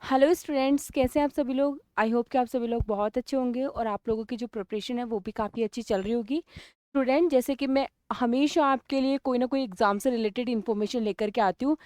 Hello students, कैसे हैं आप सभी लोग। आई होप कि आप सभी लोग बहुत अच्छे होंगे और आप लोगों की जो प्रिपरेशन है वो भी काफ़ी अच्छी चल रही होगी। स्टूडेंट, जैसे कि मैं हमेशा आपके लिए कोई ना कोई एग्ज़ाम से रिलेटेड इन्फॉर्मेशन लेकर के आती हूँ,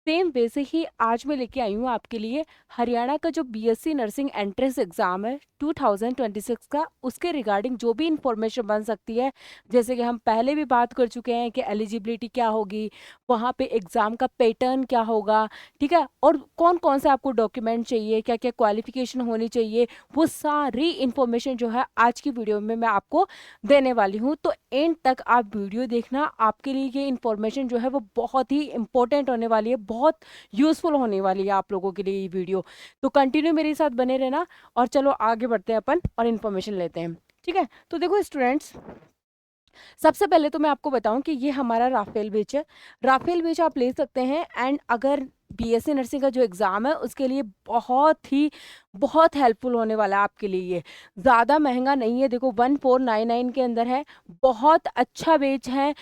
सेम वैसे ही आज मैं लेके आई हूँ आपके लिए हरियाणा का जो बीएससी नर्सिंग एंट्रेंस एग्ज़ाम है 2026 का, उसके रिगार्डिंग जो भी इंफॉर्मेशन बन सकती है। जैसे कि हम पहले भी बात कर चुके हैं कि एलिजिबिलिटी क्या होगी, वहाँ पे एग्ज़ाम का पैटर्न क्या होगा, ठीक है, और कौन कौन से आपको डॉक्यूमेंट चाहिए, क्या क्या क्वालिफिकेशन होनी चाहिए, वो सारी इन्फॉर्मेशन जो है आज की वीडियो में मैं आपको देने वाली हूँ। तो एंड तक आप वीडियो देखना, आपके लिए ये इन्फॉर्मेशन जो है वो बहुत ही इंपॉर्टेंट होने वाली है, बहुत यूज़फुल होने वाली है आप लोगों के लिए ये वीडियो। तो कंटिन्यू मेरे साथ बने रहना और चलो आगे बढ़ते हैं अपन और इन्फॉर्मेशन लेते हैं। ठीक है, तो देखो स्टूडेंट्स, सबसे पहले तो मैं आपको बताऊं कि ये हमारा राफेल बेच है। राफेल बेच आप ले सकते हैं एंड अगर बीएससी नर्सिंग का जो एग्ज़ाम है उसके लिए बहुत हेल्पफुल होने वाला है आपके लिए। ये ज़्यादा महंगा नहीं है, देखो 1499 के अंदर है, बहुत अच्छा बेच है।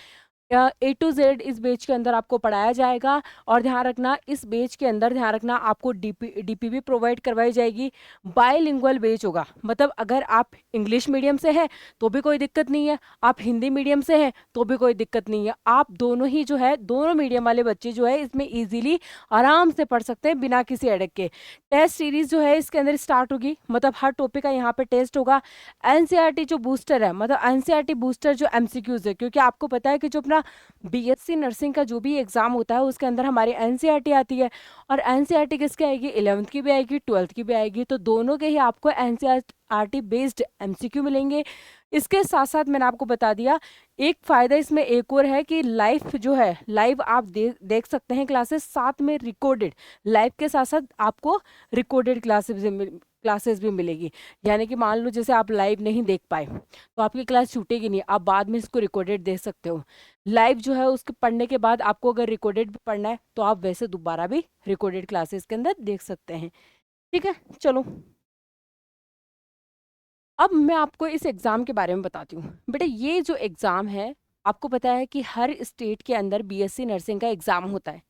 A to Z इस बेच के अंदर आपको पढ़ाया जाएगा। और ध्यान रखना, इस बेच के अंदर ध्यान रखना आपको डीपी भी प्रोवाइड करवाई जाएगी। बायलिंगुअल बेच होगा, मतलब अगर आप इंग्लिश मीडियम से हैं तो भी कोई दिक्कत नहीं है, आप हिंदी मीडियम से हैं तो भी कोई दिक्कत नहीं है। आप दोनों ही जो है, दोनों मीडियम वाले बच्चे जो है इसमें इजीली आराम से पढ़ सकते हैं बिना किसी अड़क के। टेस्ट सीरीज जो है इसके अंदर स्टार्ट होगी, मतलब हर टॉपिक का यहाँ पे टेस्ट होगा। एनसीईआरटी जो बूस्टर है, मतलब एनसीईआरटी बूस्टर जो एमसीक्यूज है, क्योंकि आपको पता है कि जो अपना बीएससी नर्सिंग का जो भी एग्जाम होता है उसके अंदर हमारी एनसीईआरटी आती है। और एनसीईआरटी किसकी आएगी, 11th की भी आएगी, 12th की भी आएगी, तो दोनों के ही आपको एनसीईआरटी बेस्ड एमसीक्यू मिलेंगे। इसके साथ साथ मैंने आपको बता दिया, एक फायदा इसमें एक और है कि लाइव जो है, लाइव आप देख सकते हैं क्लासेस, साथ में रिकॉर्डेड, लाइव के साथ साथ आपको रिकॉर्डेड क्लासेस भी मिलेगी। यानी कि मान लो जैसे आप लाइव नहीं देख पाए तो आपकी क्लास छूटेगी नहीं, आप बाद में इसको रिकॉर्डेड देख सकते हो। लाइव जो है उसके पढ़ने के बाद आपको अगर रिकॉर्डेड भी पढ़ना है तो आप वैसे दोबारा भी रिकॉर्डेड क्लासेस के अंदर देख सकते हैं। ठीक है, चलो अब मैं आपको इस एग्ज़ाम के बारे में बताती हूँ। बेटा, ये जो एग्ज़ाम है, आपको पता है कि हर स्टेट के अंदर बीएससी नर्सिंग का एग्ज़ाम होता है।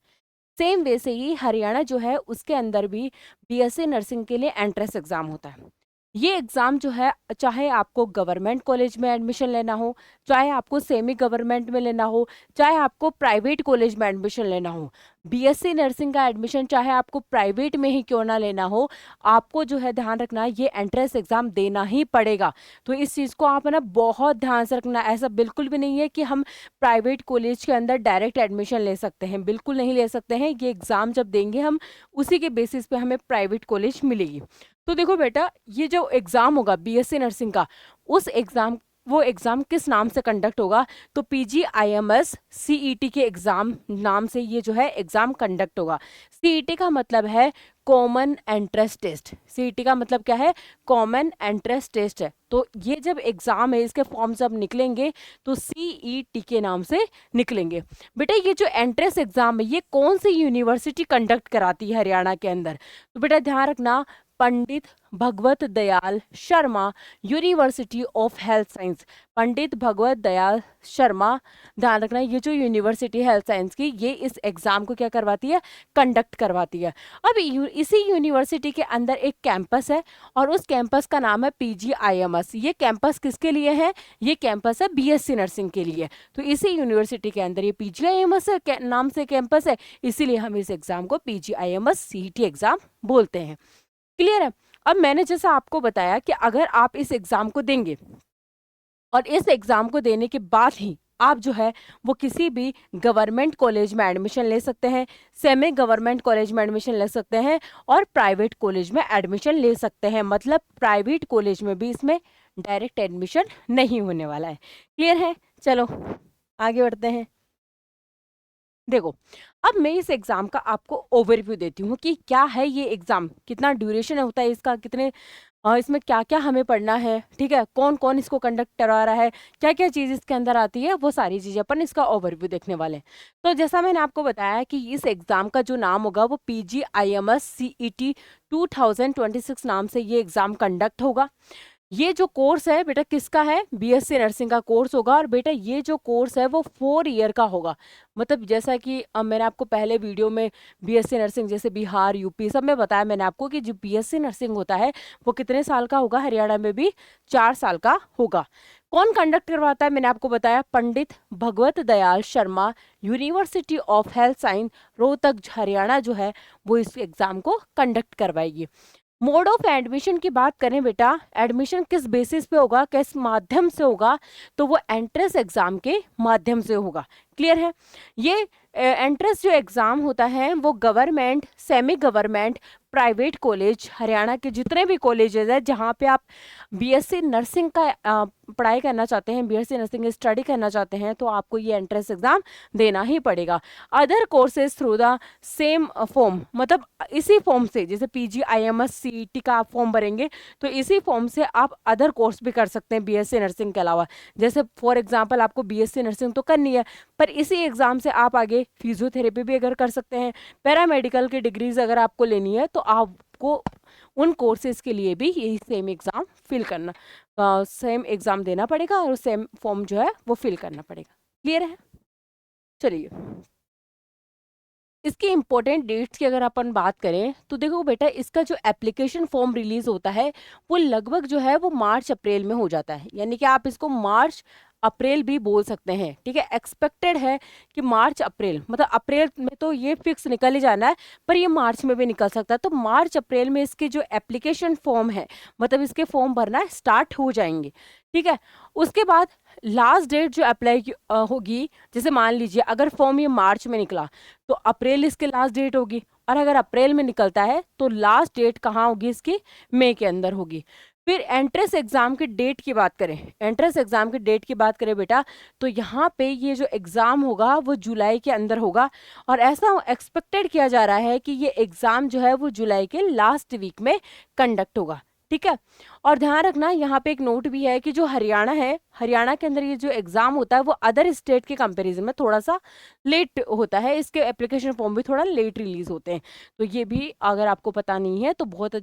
सेम वैसे ही हरियाणा जो है उसके अंदर भी बीएससी नर्सिंग के लिए एंट्रेंस एग्ज़ाम होता है। ये एग्ज़ाम जो है, चाहे आपको गवर्नमेंट कॉलेज में एडमिशन लेना हो, चाहे आपको सेमी गवर्नमेंट में लेना हो, चाहे आपको प्राइवेट कॉलेज में एडमिशन लेना हो, बीएससी नर्सिंग का एडमिशन चाहे आपको प्राइवेट में ही क्यों ना लेना हो, आपको जो है ध्यान रखना ये एंट्रेंस एग्ज़ाम देना ही पड़ेगा। तो इस चीज़ को आप है ना बहुत ध्यान से रखना। ऐसा बिल्कुल भी नहीं है कि हम प्राइवेट कॉलेज के अंदर डायरेक्ट एडमिशन ले सकते हैं, बिल्कुल नहीं ले सकते हैं। ये एग्ज़ाम जब देंगे हम, उसी के बेसिस पे हमें प्राइवेट कॉलेज मिलेगी। तो देखो बेटा, ये जो एग्ज़ाम होगा बीएससी नर्सिंग का, उस एग्ज़ाम वो एग्ज़ाम किस नाम से कंडक्ट होगा, तो पीजीआईएमएस सीईटी के एग्ज़ाम नाम से ये जो है एग्ज़ाम कंडक्ट होगा। सीईटी का मतलब है कॉमन एंट्रेंस टेस्ट। सीईटी का मतलब क्या है, कॉमन एंट्रेंस टेस्ट है। तो ये जब एग्ज़ाम है, इसके फॉर्म जब निकलेंगे तो सीईटी के नाम से निकलेंगे। बेटा, ये जो एंट्रेंस एग्ज़ाम है ये कौन सी यूनिवर्सिटी कंडक्ट कराती है हरियाणा के अंदर, तो बेटा ध्यान रखना, Pandit Bhagwat Dayal Sharma university of health science. Pandit Bhagwat Dayal Sharma, ध्यान रखना, ये जो यूनिवर्सिटी हेल्थ साइंस की, ये इस एग्जाम को क्या करवाती है, कंडक्ट करवाती है। अब इसी यूनिवर्सिटी के अंदर एक कैंपस है और उस कैंपस का नाम है पीजीआईएमएस। ये कैंपस किसके लिए है, ये कैंपस है बीएससी नर्सिंग के लिए। तो इसी यूनिवर्सिटी के अंदर ये पीजीआईएमएस नाम से कैंपस है, इसीलिए हम इस एग्जाम को पीजीआईएमएस सीईटी एग्जाम बोलते हैं। क्लियर है। अब मैंने जैसा आपको बताया कि अगर आप इस एग्जाम को देंगे और इस एग्जाम को देने के बाद ही आप जो है वो किसी भी गवर्नमेंट कॉलेज में एडमिशन ले सकते हैं, सेमी गवर्नमेंट कॉलेज में एडमिशन ले सकते हैं और प्राइवेट कॉलेज में एडमिशन ले सकते हैं। मतलब प्राइवेट कॉलेज में भी इसमें डायरेक्ट एडमिशन नहीं होने वाला है। क्लियर है, चलो आगे बढ़ते हैं। देखो, अब मैं इस एग्जाम का आपको ओवरव्यू देती हूँ कि क्या है ये एग्जाम, कितना ड्यूरेशन होता है इसका, कितने इसमें क्या क्या हमें पढ़ना है, ठीक है, कौन कौन इसको कंडक्ट करवा रहा है, क्या क्या चीज़ इसके अंदर आती है, वो सारी चीज़ें अपन इसका ओवरव्यू देखने वाले हैं। तो जैसा मैंने आपको बताया कि इस एग्जाम का जो नाम होगा वो पीजीआईएमएस सीईटी 2026 नाम से ये एग्जाम कंडक्ट होगा। ये जो कोर्स है बेटा किसका है, बीएससी नर्सिंग का कोर्स होगा। और बेटा ये जो कोर्स है वो 4 ईयर का होगा। मतलब जैसा कि मैंने आपको पहले वीडियो में बीएससी नर्सिंग जैसे बिहार यूपी सब में बताया मैंने आपको कि जो बीएससी नर्सिंग होता है वो कितने साल का होगा, हरियाणा में भी 4 साल का होगा। कौन कंडक्ट करवाता है, मैंने आपको बताया Pandit Bhagwat Dayal Sharma, university of health science Rohtak Haryana जो है वो इस एग्जाम को कंडक्ट करवाएगी। मोड ऑफ एडमिशन की बात करें बेटा, एडमिशन किस बेसिस पे होगा, किस माध्यम से होगा, तो वो एंट्रेंस एग्जाम के माध्यम से होगा। क्लियर है। ये एंट्रेंस जो एग्जाम होता है वो government, semi government, private college, Haryana के जितने भी कॉलेजेस है जहाँ पे आप बीएससी नर्सिंग का पढ़ाई करना चाहते हैं, बीएससी नर्सिंग स्टडी करना चाहते हैं, तो आपको ये एंट्रेंस एग्जाम देना ही पड़ेगा। Other courses through the same form, मतलब इसी फॉर्म से, जैसे पीजी आईएमएस सीईटी का आप फॉर्म भरेंगे तो इसी फॉर्म से आप अदर कोर्स भी कर सकते हैं बीएससी नर्सिंग के अलावा। जैसे फॉर एग्जांपल आपको बीएससी नर्सिंग तो करनी है, पर इसी एग्जाम से आप आगे फिजियोथेरेपी भी अगर कर सकते हैं, पैरामेडिकल की डिग्रीज अगर आपको लेनी है तो आपको उन कोर्सेज के लिए भी यही सेम एग्जाम फिल करना, सेम एग्जाम देना पड़ेगा और सेम फॉर्म जो है वो फिल करना पड़ेगा। क्लियर है। चलिए इसकी इंपॉर्टेंट डेट्स की अगर अपन बात करें तो देखो बेटा इसका जो एप्लीकेशन फॉर्म रिलीज होता है वो लगभग जो है वो मार्च अप्रैल में हो जाता है, यानी कि आप इसको मार्च अप्रैल भी बोल सकते हैं। ठीक है, एक्सपेक्टेड है कि मार्च अप्रैल, मतलब अप्रैल में तो ये फिक्स निकल ही जाना है, पर ये मार्च में भी निकल सकता है। तो मार्च अप्रैल में इसके जो एप्लीकेशन फॉर्म है, मतलब इसके फॉर्म भरना स्टार्ट हो जाएंगे। ठीक है, उसके बाद लास्ट डेट जो अप्लाई होगी, जैसे मान लीजिए अगर फॉर्म ये मार्च में निकला तो अप्रैल इसके लास्ट डेट होगी, और अगर अप्रैल में निकलता है तो लास्ट डेट कहाँ होगी इसकी, मई के अंदर होगी। फिर एंट्रेंस एग्जाम की डेट की बात करें, एंट्रेंस एग्जाम की डेट की बात करें बेटा, तो यहाँ पे ये जो एग्जाम होगा वो जुलाई के अंदर होगा, और ऐसा एक्सपेक्टेड किया जा रहा है कि ये एग्जाम जो है वो जुलाई के लास्ट वीक में कंडक्ट होगा। ठीक है, और ध्यान रखना यहाँ पे एक नोट भी है कि जो हरियाणा है, हरियाणा के अंदर ये जो एग्जाम होता है वो अदर स्टेट के कंपैरिजन में थोड़ा सा लेट होता है, इसके एप्लीकेशन फॉर्म भी थोड़ा लेट रिलीज होते हैं। तो ये भी अगर आपको पता नहीं है तो बहुत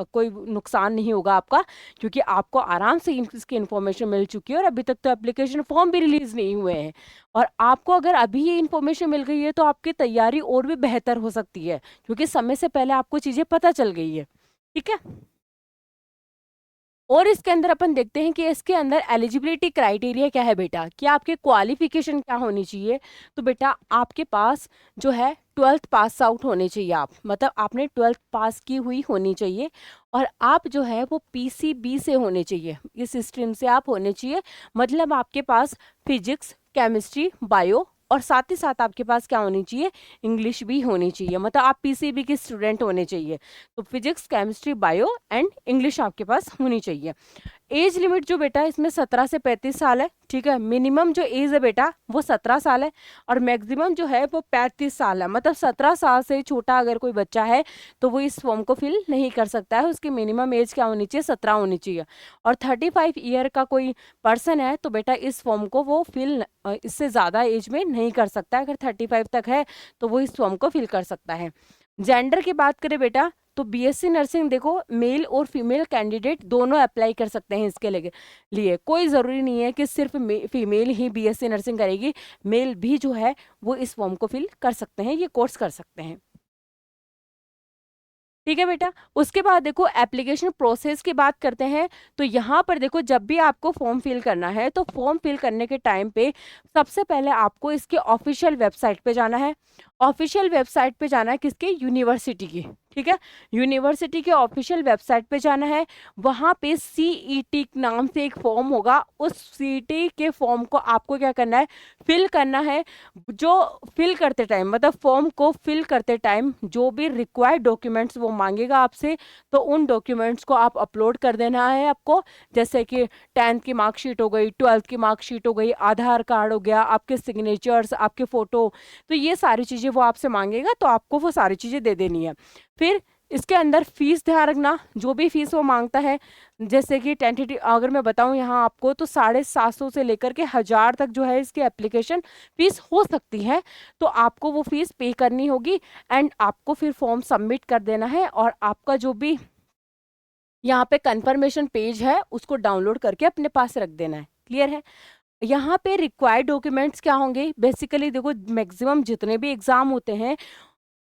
कोई नुकसान नहीं होगा आपका, क्योंकि आपको आराम से इसकी इन्फॉर्मेशन मिल चुकी है और अभी तक तो एप्लीकेशन फॉर्म भी रिलीज नहीं हुए हैं। और आपको अगर अभी ये इन्फॉर्मेशन मिल गई है तो आपकी तैयारी और भी बेहतर हो सकती है, क्योंकि समय से पहले आपको चीजें पता चल गई है। ठीक है, और इसके अंदर अपन देखते हैं कि इसके अंदर एलिजिबिलिटी क्राइटेरिया क्या है बेटा, कि आपके क्वालिफिकेशन क्या होनी चाहिए। तो बेटा आपके पास जो है 12th पास आउट होने चाहिए, आप मतलब आपने 12th पास की हुई होनी चाहिए, और आप जो है वो पीसीबी से होने चाहिए, इस स्ट्रीम से आप होने चाहिए। मतलब आपके पास फिजिक्स, केमिस्ट्री, बायो, और साथ ही साथ आपके पास क्या होनी चाहिए, इंग्लिश भी होनी चाहिए, मतलब आप पीसीबी के स्टूडेंट होने चाहिए। तो physics, chemistry, bio and English आपके पास होनी चाहिए। एज लिमिट जो बेटा इसमें 17 से 35 साल है। ठीक है, मिनिमम जो एज है बेटा वो 17 साल है, और मैक्सिमम जो है वो 35 साल है। मतलब 17 साल से छोटा अगर कोई बच्चा है तो वो इस फॉर्म को फिल नहीं कर सकता है, उसकी मिनिमम एज क्या होनी चाहिए, 17 होनी चाहिए। और 35 ईयर का कोई पर्सन है तो बेटा इस फॉर्म को वो फिल इससे ज़्यादा एज में नहीं कर सकता है। अगर 35 तक है तो वो इस फॉर्म को फिल कर सकता है। जेंडर की बात करें बेटा तो बीएससी नर्सिंग देखो मेल और फीमेल कैंडिडेट दोनों अप्लाई कर सकते हैं इसके लिए, कोई ज़रूरी नहीं है कि सिर्फ फीमेल ही बीएससी नर्सिंग करेगी, मेल भी जो है वो इस फॉर्म को फिल कर सकते हैं, ये कोर्स कर सकते हैं। ठीक है बेटा, उसके बाद देखो एप्लीकेशन प्रोसेस की बात करते हैं। तो यहाँ पर देखो जब भी आपको फॉर्म फिल करना है तो फॉर्म फिल करने के टाइम पे सबसे पहले आपको इसके ऑफिशियल वेबसाइट पे जाना है। ऑफिशियल वेबसाइट पे जाना है किसके, यूनिवर्सिटी की। ठीक है, यूनिवर्सिटी के ऑफिशियल वेबसाइट पे जाना है, वहाँ पे सीईटी नाम से एक फॉर्म होगा, उस सीईटी के फॉर्म को आपको क्या करना है, फिल करना है। जो फिल करते टाइम, मतलब फॉर्म को फिल करते टाइम जो भी रिक्वायर्ड डॉक्यूमेंट्स वो मांगेगा आपसे, तो उन डॉक्यूमेंट्स को आप अपलोड कर देना है आपको। जैसे कि 10th की मार्कशीट हो गई, 12th की मार्कशीट हो गई, आधार कार्ड हो गया, आपके सिग्नेचर्स, आपके फोटो, तो ये सारी चीज़ें वो आपसे मांगेगा, तो आपको वो सारी चीज़ें दे देनी है। फिर इसके अंदर फीस ध्यान रखना, जो भी फीस वो मांगता है, जैसे कि टेंटेटिव अगर मैं बताऊं यहाँ आपको तो 750 से लेकर के 1000 तक जो है इसकी एप्लीकेशन फीस हो सकती है। तो आपको वो फीस पे करनी होगी, एंड आपको फिर फॉर्म सबमिट कर देना है, और आपका जो भी यहाँ पे कंफर्मेशन पेज है, उसको डाउनलोड करके अपने पास रख देना है। क्लियर है? यहाँ पे रिक्वायर्ड डॉक्यूमेंट्स क्या होंगे? बेसिकली देखो, मैक्सिमम जितने भी एग्जाम होते हैं,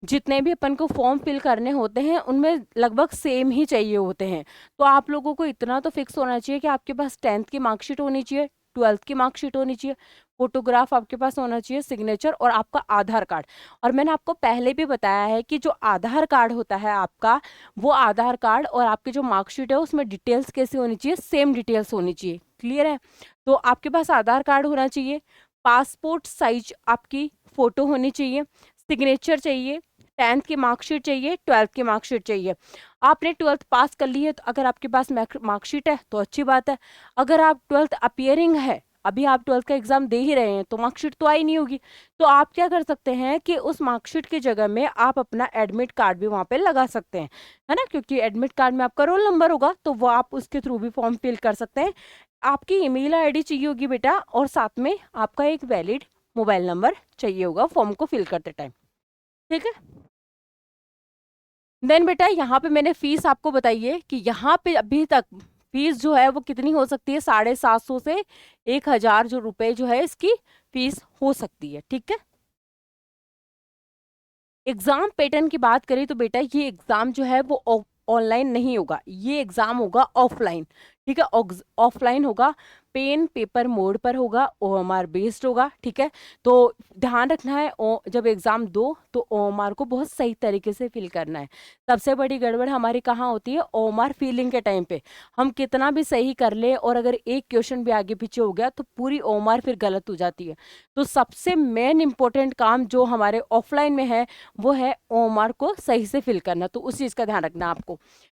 जितने भी अपन को फॉर्म फिल करने होते हैं, उनमें लगभग सेम ही चाहिए होते हैं। तो आप लोगों को इतना तो फिक्स होना चाहिए कि आपके पास 10th की मार्कशीट होनी चाहिए, 12th की मार्कशीट होनी चाहिए, फोटोग्राफ आपके पास होना चाहिए, सिग्नेचर और आपका आधार कार्ड। और मैंने आपको पहले भी बताया है कि जो आधार कार्ड होता है आपका, वो आधार कार्ड और आपकी जो मार्कशीट है उसमें डिटेल्स कैसी होनी चाहिए? सेम डिटेल्स होनी चाहिए। क्लियर है? तो आपके पास आधार कार्ड होना चाहिए, पासपोर्ट साइज आपकी फोटो होनी चाहिए, सिग्नेचर चाहिए, 10th की मार्कशीट चाहिए, 12th की मार्कशीट चाहिए। आपने 12th पास कर ली है, तो अगर आपके पास मार्कशीट है तो अच्छी बात है। अगर आप 12th अपियरिंग है, अभी आप 12th का एग्जाम दे ही रहे हैं, तो मार्कशीट तो आई नहीं होगी। तो आप क्या कर सकते हैं कि उस मार्कशीट की जगह में आप अपना एडमिट कार्ड भी वहां पे लगा सकते हैं, है ना? क्योंकि एडमिट कार्ड में आपका रोल नंबर होगा, तो वो आप उसके थ्रू भी फॉर्म फिल कर सकते हैं। आपकी ईमेल आईडी चाहिए होगी बेटा, और साथ में आपका एक वैलिड मोबाइल नंबर चाहिए होगा फॉर्म को फिल करते टाइम। ठीक है? देन बेटा, यहाँ पे मैंने फीस आपको बताई है कि यहाँ पे अभी तक फीस जो है वो कितनी हो सकती है? 750 से 1000 जो रुपए जो है इसकी फीस हो सकती है। ठीक है? एग्जाम पैटर्न की बात करें तो बेटा, ये एग्जाम जो है वो ऑनलाइन नहीं होगा, ये एग्जाम होगा ऑफलाइन। ठीक है? ऑफलाइन होगा, पेन पेपर मोड पर होगा, ओएमआर बेस्ड होगा। ठीक है? तो ध्यान रखना है, जब एग्जाम दो तो ओएमआर को बहुत सही तरीके से फिल करना है। सबसे बड़ी गड़बड़ हमारी कहाँ होती है? ओएमआर फिलिंग के टाइम पे हम कितना भी सही कर ले, और अगर एक क्वेश्चन भी आगे पीछे हो गया तो पूरी ओएमआर फिर गलत हो जाती है। तो सबसे मेन इंपॉर्टेंट काम जो हमारे ऑफलाइन में है, वो है ओएमआर को सही से फिल करना। तो उस चीज का ध्यान रखना आपको।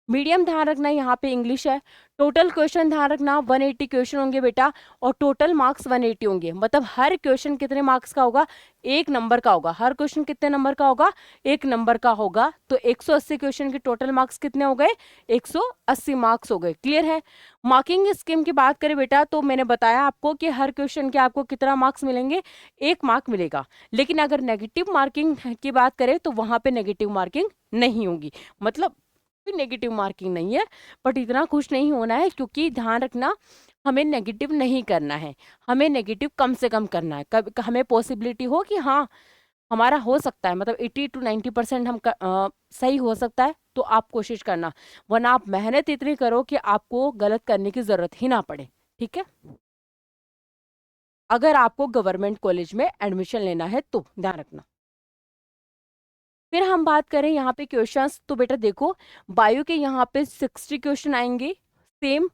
मीडियम ध्यान रखना, यहाँ पे इंग्लिश है। टोटल क्वेश्चन ध्यान रखना, 180 क्वेश्चन होंगे बेटा, और टोटल मार्क्स 180 होंगे। मतलब हर क्वेश्चन कितने मार्क्स का होगा? 1 नंबर का होगा। हर क्वेश्चन कितने नंबर का होगा? 1 नंबर का होगा। तो 180 क्वेश्चन के टोटल मार्क्स कितने हो गए? 180 मार्क्स हो गए। क्लियर है? मार्किंग स्कीम की बात करें बेटा, तो मैंने बताया आपको कि हर क्वेश्चन के आपको कितना मार्क्स मिलेंगे? 1 मार्क मिलेगा। लेकिन अगर नेगेटिव मार्किंग की बात करें तो वहां पे नेगेटिव मार्किंग नहीं होगी। मतलब कोई नेगेटिव मार्किंग नहीं है, बट इतना खुश नहीं होना है, क्योंकि ध्यान रखना, हमें नेगेटिव नहीं करना है, हमें नेगेटिव कम से कम करना है। कब हमें पॉसिबिलिटी हो कि हाँ हमारा हो सकता है, मतलब 80 to 90% सही हो सकता है, तो आप कोशिश करना, वरना आप मेहनत इतनी करो कि आपको गलत करने की जरूरत ही ना पड़े। ठीक है? अगर आपको गवर्नमेंट कॉलेज में एडमिशन लेना है तो ध्यान रखना। फिर हम बात करें यहाँ पे क्वेश्चंस, तो बेटा देखो, बायो के यहाँ पे 60 क्वेश्चन आएंगे, सेम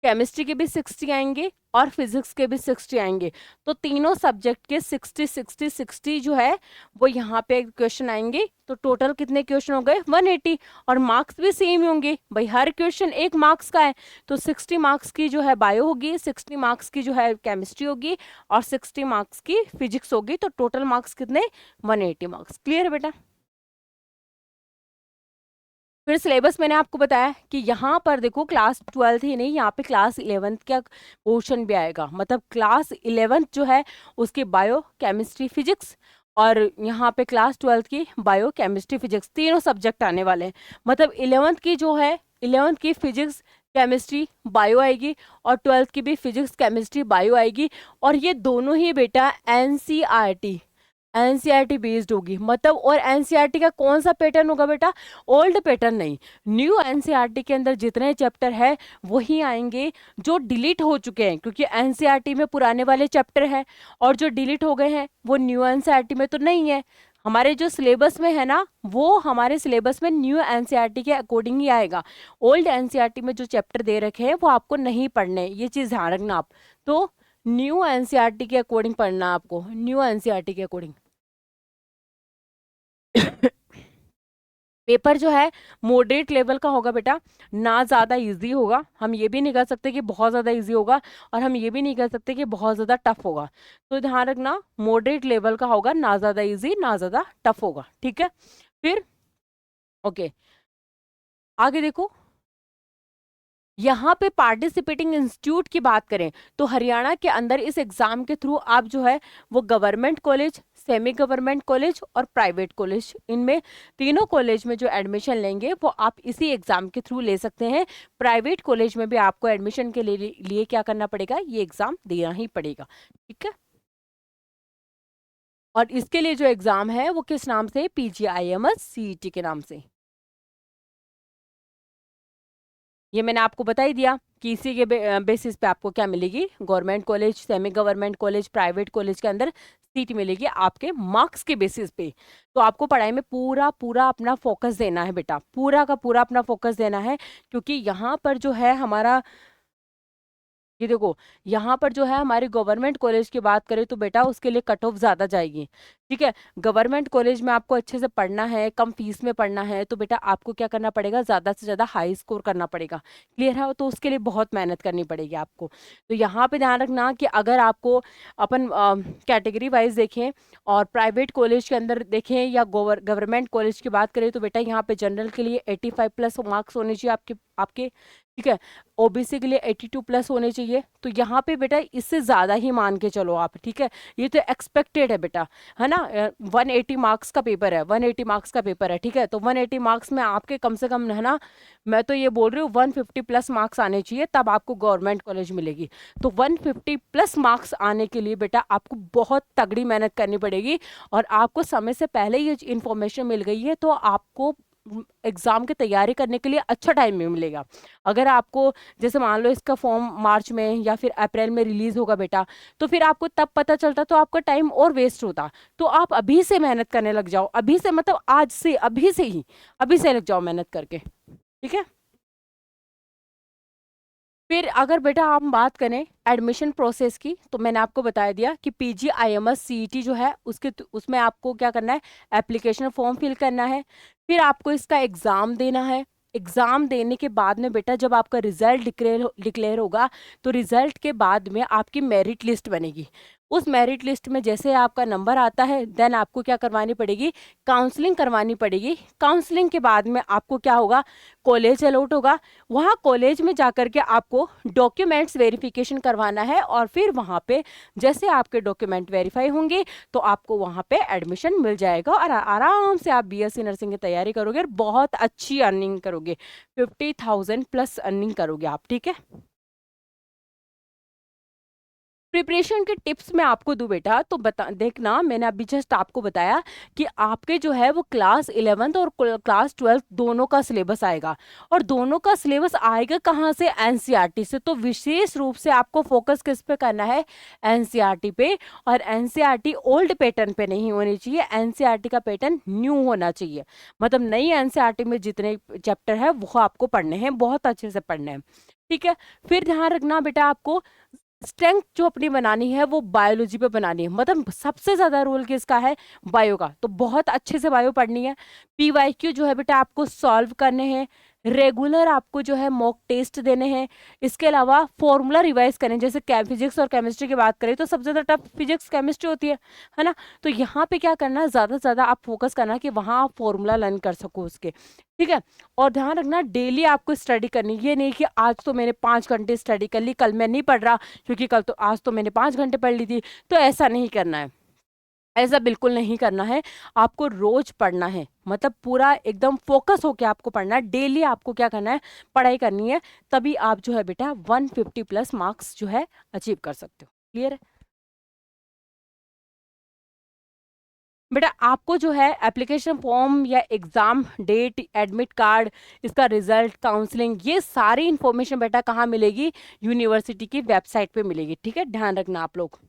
केमिस्ट्री के भी 60 आएंगे, और फिजिक्स के भी 60 आएंगे। तो तीनों सब्जेक्ट के 60 60 60 जो है वो यहाँ पे क्वेश्चन आएंगे। तो टोटल कितने क्वेश्चन हो गए? 180। और मार्क्स भी सेम होंगे भाई, हर क्वेश्चन 1 मार्क्स का है। तो 60 मार्क्स की जो है बायो होगी, 60 मार्क्स की जो है केमिस्ट्री होगी, और 60 मार्क्स की फिजिक्स होगी। तो टोटल मार्क्स कितने? 180 मार्क्स। क्लियर है बेटा? फिर सिलेबस मैंने आपको बताया कि यहाँ पर देखो, क्लास 12th ही नहीं, यहाँ पे क्लास 11th का पोर्शन भी आएगा। मतलब क्लास 11th जो है उसकी बायो केमिस्ट्री फिजिक्स, और यहाँ पे क्लास 12th की बायो केमिस्ट्री फिजिक्स, तीनों सब्जेक्ट आने वाले हैं। मतलब 11th की जो है, 11th की फिजिक्स केमिस्ट्री बायो आएगी, और 12th की भी फिजिक्स केमिस्ट्री बायो आएगी। और ये दोनों ही बेटा एनसीईआरटी एनसीईआरटी बेस्ड होगी। मतलब, और एनसीईआरटी का कौन सा पैटर्न होगा बेटा? ओल्ड पैटर्न नहीं, न्यू एनसीईआरटी के अंदर जितने चैप्टर है वही आएंगे जो डिलीट हो चुके हैं, क्योंकि एनसीईआरटी में पुराने वाले चैप्टर है, और जो डिलीट हो गए हैं वो न्यू एनसीईआरटी में तो नहीं है। हमारे जो सिलेबस में है ना, वो हमारे सिलेबस में न्यू एनसीईआरटी के अकॉर्डिंग ही आएगा। ओल्ड एनसीईआरटी में जो चैप्टर दे रखे हैं वो आपको नहीं पढ़ने, ये चीज ध्यान रखना आप। तो न्यू एनसीईआरटी के अकॉर्डिंग पढ़ना आपको, न्यू एनसीईआरटी के अकॉर्डिंग। पेपर जो है मॉडरेट लेवल का होगा बेटा, ना ज़्यादा इजी होगा, हम ये भी नहीं कह सकते कि बहुत ज़्यादा इजी होगा, और हम ये भी नहीं कह सकते कि बहुत ज़्यादा टफ होगा। तो ध्यान रखना, मॉडरेट लेवल का होगा, ना ज़्यादा इजी ना ज़्यादा टफ होगा। ठीक है? फिर ओके, आगे देखो, यहाँ पे पार्टिसिपेटिंग इंस्टीट्यूट की बात करें तो हरियाणा के अंदर इस एग्जाम के थ्रू आप जो है वो government college, semi government college और प्राइवेट कॉलेज, इनमें तीनों कॉलेज में जो एडमिशन लेंगे वो आप इसी एग्जाम के थ्रू ले सकते हैं। प्राइवेट कॉलेज में भी आपको एडमिशन के लिए क्या करना पड़ेगा, ये एग्जाम देना ही पड़ेगा। ठीक है, और इसके लिए जो एग्जाम है वो किस नाम से, PGIMS CET के नाम से। ये मैंने आपको बता ही दिया कि इसी के बेसिस पे आपको क्या मिलेगी, government college, semi government college, private college के अंदर सीट मिलेगी आपके मार्क्स के बेसिस पे। तो आपको पढ़ाई में पूरा पूरा अपना फोकस देना है बेटा, पूरा का पूरा अपना फोकस देना है, क्योंकि यहाँ पर जो है हमारा, ये देखो यहाँ पर जो है हमारी गवर्नमेंट कॉलेज की बात करें तो बेटा उसके लिए कट ऑफ ज्यादा जाएगी। ठीक है, गवर्नमेंट कॉलेज में आपको अच्छे से पढ़ना है, कम फीस में पढ़ना है, तो बेटा आपको क्या करना पड़ेगा, ज्यादा से ज्यादा हाई स्कोर करना पड़ेगा। क्लियर है, तो उसके लिए बहुत मेहनत करनी पड़ेगी आपको। तो यहाँ पे ध्यान रखना कि अगर आपको अपन कैटेगरी वाइज देखें और प्राइवेट कॉलेज के अंदर देखें या गवर्नमेंट कॉलेज की बात करें तो बेटा यहाँ पे जनरल के लिए 85 प्लस मार्क्स होने चाहिए आपके आपके ठीक है, ओबीसी के लिए 82 प्लस होने चाहिए। तो यहाँ पे बेटा इससे ज्यादा ही मान के चलो आप। ठीक है, ये तो एक्सपेक्टेड है बेटा, है ना। 180 मार्क्स का पेपर है, 180 मार्क्स का पेपर है। ठीक है, तो 180 मार्क्स में आपके कम से कम, है ना, मैं तो ये बोल रही हूँ 150 प्लस मार्क्स आने चाहिए, तब आपको गवर्नमेंट कॉलेज मिलेगी। तो 150 प्लस मार्क्स आने के लिए बेटा आपको बहुत तगड़ी मेहनत करनी पड़ेगी, और आपको समय से पहले ये इन्फॉर्मेशन मिल गई है तो आपको एग्जाम की तैयारी करने के लिए अच्छा टाइम में मिलेगा। अगर आपको जैसे मान लो इसका फॉर्म मार्च में या फिर अप्रैल में रिलीज होगा बेटा, तो फिर आपको तब पता चलता तो आपका टाइम और वेस्ट होता। तो आप अभी से मेहनत करने लग जाओ, अभी से मतलब आज से, अभी से ही, अभी से लग जाओ मेहनत करके। ठीक है, फिर अगर बेटा हम बात करें एडमिशन प्रोसेस की, तो मैंने आपको बता दिया कि PGIMS CET जो है उसके उसमें आपको क्या करना है, एप्लीकेशन फॉर्म फिल करना है, फिर आपको इसका एग्जाम देना है। एग्जाम देने के बाद में बेटा जब आपका रिजल्ट डिक्लेयर होगा, तो रिजल्ट के बाद में आपकी मेरिट लिस्ट बनेगी। उस मेरिट लिस्ट में जैसे आपका नंबर आता है, देन आपको क्या करवानी पड़ेगी, काउंसलिंग करवानी पड़ेगी। काउंसलिंग के बाद में आपको क्या होगा, कॉलेज अलॉट होगा। वहाँ कॉलेज में जाकर के आपको डॉक्यूमेंट्स वेरिफिकेशन करवाना है, और फिर वहाँ पे जैसे आपके डॉक्यूमेंट वेरीफाई होंगे तो आपको वहाँ पे एडमिशन मिल जाएगा, और आराम से आप BSc नर्सिंग की तैयारी करोगे और बहुत अच्छी अर्निंग करोगे, 50,000 प्लस अर्निंग करोगे आप। ठीक है, प्रिपरेशन के टिप्स मैं आपको दूं बेटा, तो बता देखना, मैंने अभी जस्ट आपको बताया कि आपके जो है वो क्लास 11th और क्लास 12th दोनों का सिलेबस आएगा, और दोनों का सिलेबस आएगा कहाँ से, NCERT से। तो विशेष रूप से आपको फोकस किस पे करना है, NCERT पे। और NCERT ओल्ड पैटर्न पे नहीं होनी चाहिए, NCERT का पैटर्न न्यू होना चाहिए। मतलब नई NCERT में जितने चैप्टर है वो आपको पढ़ने हैं, बहुत अच्छे से पढ़ने हैं। ठीक है, फिर ध्यान रखना बेटा आपको स्ट्रेंथ जो अपनी बनानी है वो बायोलॉजी पे बनानी है, मतलब सबसे ज्यादा रोल किसका है, बायो का। तो बहुत अच्छे से बायो पढ़नी है। PYQ जो है बेटा आपको सॉल्व करने हैं, रेगुलर आपको जो है मॉक टेस्ट देने हैं। इसके अलावा फॉर्मूला रिवाइज करें, जैसे फिजिक्स और केमिस्ट्री की बात करें तो सबसे ज्यादा टफ फिजिक्स केमिस्ट्री होती है ना। तो यहाँ पे क्या करना है, ज्यादा से ज्यादा आप फोकस करना कि वहाँ आप फॉर्मूला लर्न कर सको उसके। ठीक है, और ध्यान रखना डेली आपको स्टडी करनी, ये नहीं कि आज तो मैंने 5 घंटे स्टडी कर ली, कल मैं नहीं पढ़ रहा क्योंकि कल तो, आज तो मैंने 5 घंटे पढ़ ली थी। तो ऐसा नहीं करना है, ऐसा बिल्कुल नहीं करना है। आपको रोज पढ़ना है, मतलब पूरा एकदम फोकस होके आपको पढ़ना है। डेली आपको क्या करना है, पढ़ाई करनी है, तभी आप जो है बेटा 150 प्लस मार्क्स जो है अचीव कर सकते हो। क्लियर है बेटा, आपको जो है एप्लीकेशन फॉर्म या एग्जाम डेट, एडमिट कार्ड, इसका रिजल्ट, काउंसलिंग, ये सारी इंफॉर्मेशन बेटा कहाँ मिलेगी, यूनिवर्सिटी की वेबसाइट पे मिलेगी। ठीक है, ध्यान रखना आप लोग।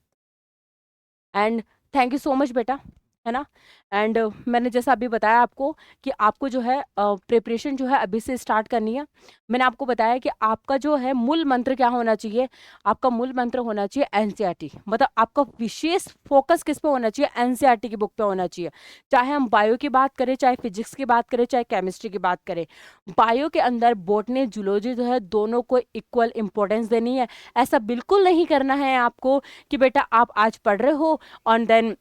And thank you so much बेटा, है ना। एंड मैंने जैसा अभी बताया आपको कि आपको जो है प्रिपरेशन जो है अभी से स्टार्ट करनी है। मैंने आपको बताया कि आपका जो है मूल मंत्र क्या होना चाहिए, आपका मूल मंत्र होना चाहिए NCERT। मतलब आपका विशेष फोकस किस पे होना चाहिए, NCERT की बुक पे होना चाहिए। चाहे हम बायो की बात करें, चाहे फिजिक्स की बात करें, चाहे केमिस्ट्री की बात करें, बायो के अंदर बॉटनी, जूलॉजी जो है दोनों को इक्वल इंपॉर्टेंस देनी है। ऐसा बिल्कुल नहीं करना है आपको कि बेटा आप आज पढ़ रहे हो और देन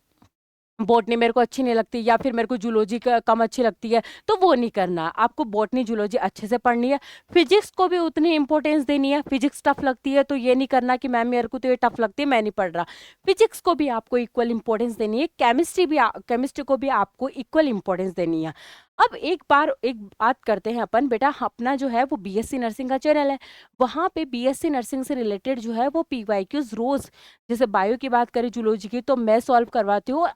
बॉटनी मेरे को अच्छी नहीं लगती या फिर मेरे को जूलॉजी कम अच्छी लगती है, तो वो नहीं करना। आपको बॉटनी जूलॉजी अच्छे से पढ़नी है। फिजिक्स को भी उतनी इंपॉर्टेंस देनी है। फिजिक्स टफ लगती है तो ये नहीं करना कि मैम मेरे को तो ये टफ लगती है, मैं नहीं पढ़ रहा। फिजिक्स को भी आपको इक्वल इंपॉर्टेंस देनी है। केमिस्ट्री को भी आपको इक्वल इंपॉर्टेंस देनी है। अब एक बात करते हैं अपन बेटा, अपना जो है वो बीएससी नर्सिंग का चैनल है, वहाँ पे बीएससी नर्सिंग से रिलेटेड जो है वो पीवाईक्यूज रोज, जैसे बायो की बात करें जूलॉजी की तो मैं सॉल्व करवाती हूँ,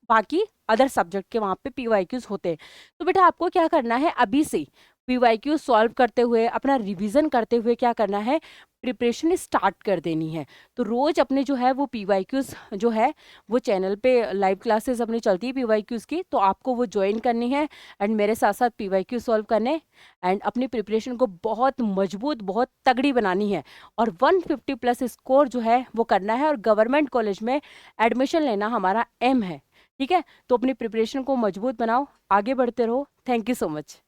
बाकी अदर सब्जेक्ट के वहाँ पे पीवाईक्यूज होते हैं। तो बेटा आपको क्या करना है, अभी से पीवाईक्यू सॉल्व करते हुए अपना रिवीजन करते हुए क्या करना है, प्रिपरेशन स्टार्ट कर देनी है। तो रोज अपने जो है वो पीवाईक्यूज जो है वो चैनल पे लाइव क्लासेस अपनी चलती है पीवाईक्यूज की, तो आपको वो ज्वाइन करनी है एंड मेरे साथ साथ पीवाईक्यू सॉल्व करने एंड अपनी प्रिपरेशन को बहुत मजबूत बहुत तगड़ी बनानी है और 150 प्लस स्कोर जो है वो करना है और गवर्नमेंट कॉलेज में एडमिशन लेना हमारा एम है। ठीक है, तो अपनी प्रिपरेशन को मजबूत बनाओ, आगे बढ़ते रहो। Thank you so much.